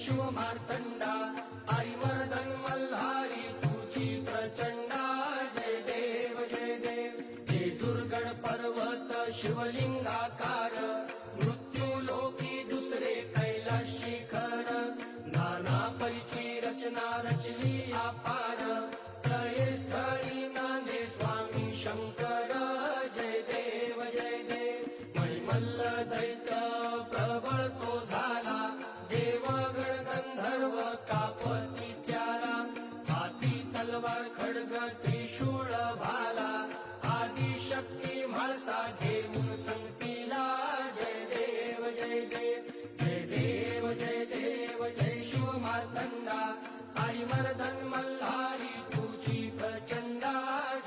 शिव मार्तंडा हरिवर्धन मल्हारी तुझी प्रचंडा जय देव जय देव हे दुर्गण पर्वत शिवलिंगाकार मृत्यूलोकी दुसरे कैलास शिखर नाना परीची रचना रचली अपार त्रयस्थळी नांदे स्वामी शंकर जय देव जय देव मणिमल्ल दैत्य प्रबळ तो झाला देवगण गंधर्व कापती त्याला हाती तलवार खड्ग त्रिशूळ भाला आदिशक्ती म्हाळसा घेऊन संगतीला जय देव जय देव जय देव जय देव जय शिव मार्तंडा हरिवर्धन मल्हारी तुझी प्रचंडा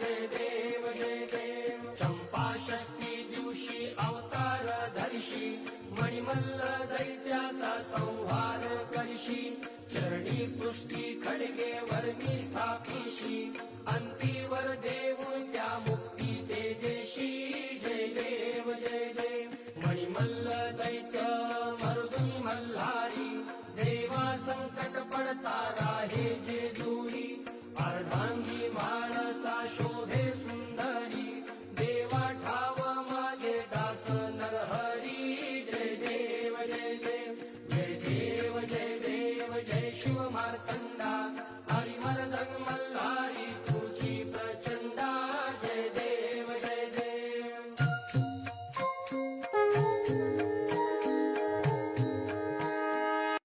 जय देव जय देव चंपा षष्ठी दिवशी अवतार धरशी मणिमल्ल दैत्याचा संहार करशी चरणी पृष्ठी खडगे वर्णी स्थापिशी अंतीवर देऊन त्या मुक्ती तेजेशी जय देव जय देव मणिमल्ल दैत्य मरुदुनी मल्हारी देवा संकट पडता राहे जे दूरी अर्धांगी माणसा शोभे सुंदरी देवा ठाव मागे दास नरहरी जय देव जय देव जय देव जय देव जय शिव मार्तंड